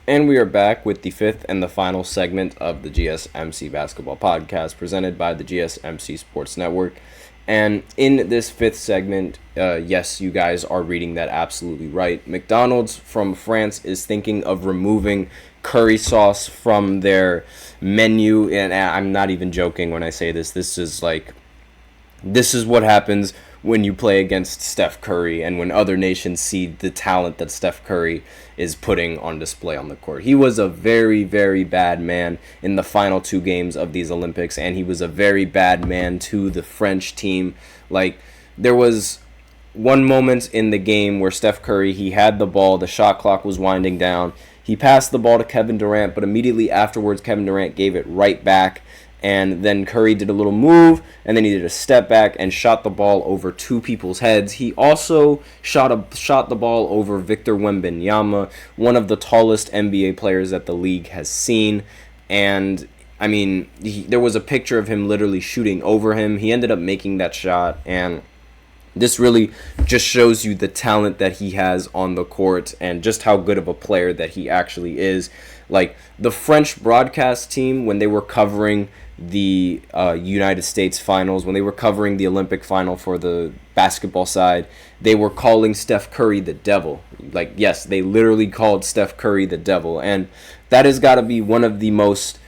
And we are back with the fifth and the final segment of the GSMC Basketball Podcast presented by the GSMC Sports Network. And in this fifth segment, yes, you guys are reading that absolutely right. McDonald's from France is thinking of removing curry sauce from their menu. And I'm not even joking when I say this. This is what happens when you play against Steph Curry and when other nations see the talent that Steph Curry is putting on display on the court. He was a very, very bad man in the final two games of these Olympics, and he was a very bad man to the French team. Like, there was one moment in the game where Steph Curry, he had the ball, the shot clock was winding down. He passed the ball to Kevin Durant, but immediately afterwards, Kevin Durant gave it right back. And then Curry did a little move, and then he did a step back and shot the ball over two people's heads. He also shot the ball over Victor Wembanyama, one of the tallest NBA players that the league has seen. And, I mean, there was a picture of him literally shooting over him. He ended up making that shot, and this really just shows you the talent that he has on the court and just how good of a player that he actually is. Like, the French broadcast team, when they were covering the United States finals, when they were covering the Olympic final for the basketball side, they were calling Steph Curry the devil. Like, yes, they literally called Steph Curry the devil. And that has got to be one of the most,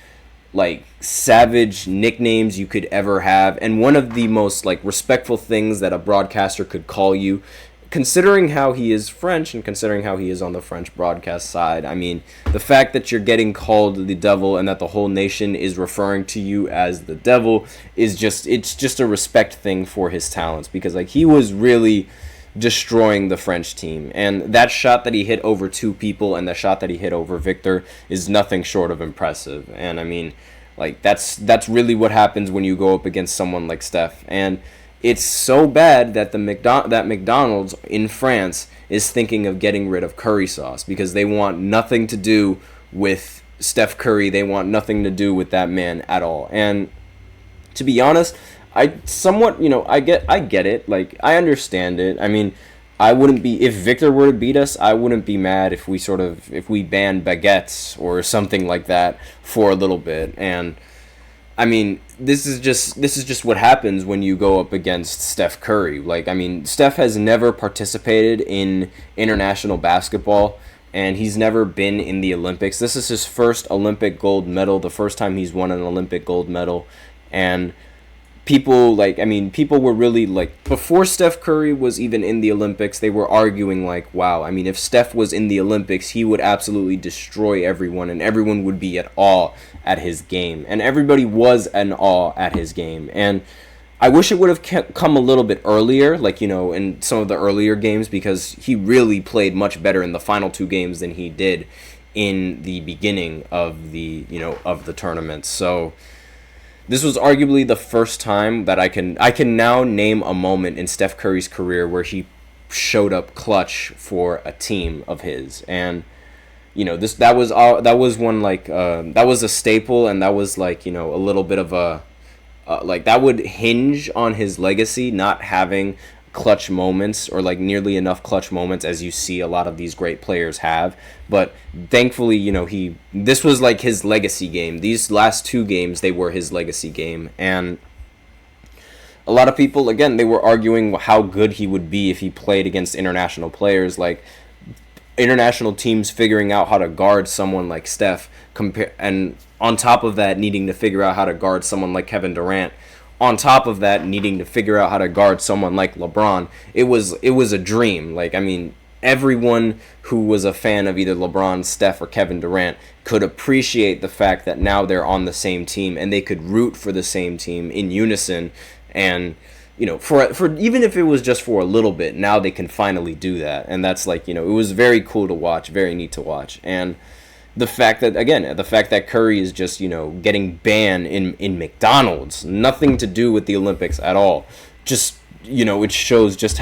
like, savage nicknames you could ever have, and one of the most, like, respectful things that a broadcaster could call you, considering how he is French and considering how he is on the French broadcast side. I mean, the fact that you're getting called the devil and that the whole nation is referring to you as the devil is it's just a respect thing for his talents, because, like, he was really destroying the French team. And that shot that he hit over two people and the shot that he hit over Victor is nothing short of impressive. And I mean, like, that's really what happens when you go up against someone like Steph. And it's so bad that that McDonald's in France is thinking of getting rid of curry sauce, because they want nothing to do with Steph Curry. They want nothing to do with that man at all. And to be honest, I somewhat, I get it. Like, I understand it. I mean, I wouldn't be, if Victor were to beat us, I wouldn't be mad if we banned baguettes or something like that for a little bit. And I mean, this is just what happens when you go up against Steph Curry. Like, I mean, Steph has never participated in international basketball, and he's never been in the Olympics. This is his first Olympic gold medal, the first time he's won an Olympic gold medal. And people were really, like, before Steph Curry was even in the Olympics, they were arguing, like, wow, I mean, if Steph was in the Olympics, he would absolutely destroy everyone, and everyone would be at awe at his game. And everybody was in awe at his game. And I wish it would have come a little bit earlier, like, in some of the earlier games, because he really played much better in the final two games than he did in the beginning of the tournament. So this was arguably the first time that I can now name a moment in Steph Curry's career where he showed up clutch for a team of his. And that was one, like, that was a staple, and that was, like, a little bit of a like, that would hinge on his legacy, not having clutch moments, or, like, nearly enough clutch moments as you see a lot of these great players have. But thankfully, this was, like, his legacy game. These last two games, they were his legacy game. And a lot of people, again, they were arguing how good he would be if he played against international players, like international teams figuring out how to guard someone like Steph, and on top of that, needing to figure out how to guard someone like Kevin Durant. On top of that, needing to figure out how to guard someone like LeBron. It was a dream. Like, I mean, everyone who was a fan of either LeBron, Steph, or Kevin Durant could appreciate the fact that now they're on the same team and they could root for the same team in unison. And for even if it was just for a little bit, now they can finally do that. And that's, like, it was very cool to watch, very neat to watch. And the fact that Curry is just, getting banned in McDonald's, nothing to do with the Olympics at all. Just, it shows just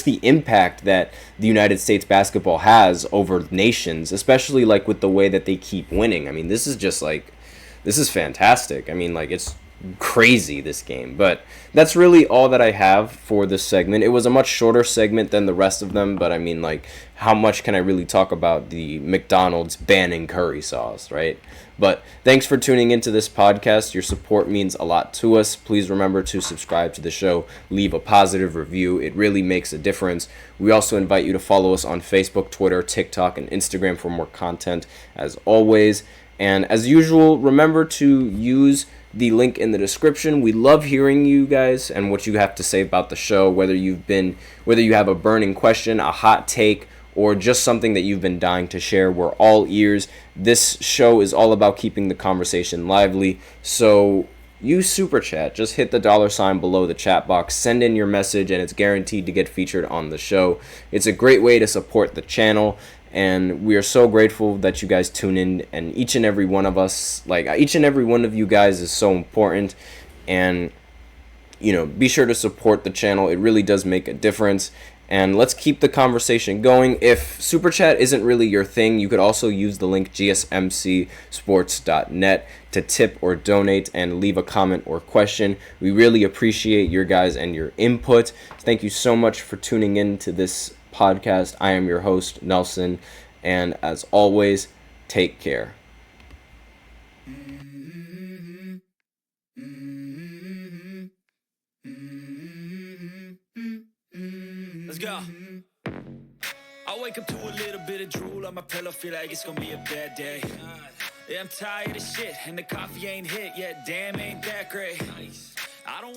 the impact that the United States basketball has over nations, especially, like, with the way that they keep winning. I mean, this is fantastic. I mean, like, it's crazy this game. But that's really all that I have for this segment. It was a much shorter segment than the rest of them, but I mean, like, how much can I really talk about the McDonald's banning curry sauce, right? But thanks for tuning into this podcast. Your support means a lot to us. Please remember to subscribe to the show, leave a positive review. It really makes a difference. We also invite you to follow us on Facebook, Twitter, TikTok, and Instagram for more content, as always. And as usual, remember to use the link in the description. We love hearing you guys and what you have to say about the show, whether you have a burning question, a hot take, or just something that you've been dying to share. We're all ears. This show is all about keeping the conversation lively. So use Super Chat. Just hit the $ below the chat box. Send in your message, and it's guaranteed to get featured on the show. It's a great way to support the channel, and we are so grateful that you guys tune in. And each and every one of you guys is so important. And, be sure to support the channel. It really does make a difference. And let's keep the conversation going. If Super Chat isn't really your thing, you could also use the link gsmcsports.net to tip or donate and leave a comment or question. We really appreciate your guys and your input. Thank you so much for tuning in to this podcast. I am your host, Nelson, and as always, take care. Let's go. I wake up to a little bit of drool on my pillow, feel like it's gonna be a bad day. Yeah, I'm tired of shit, and the coffee ain't hit yet. Damn, ain't that great. I don't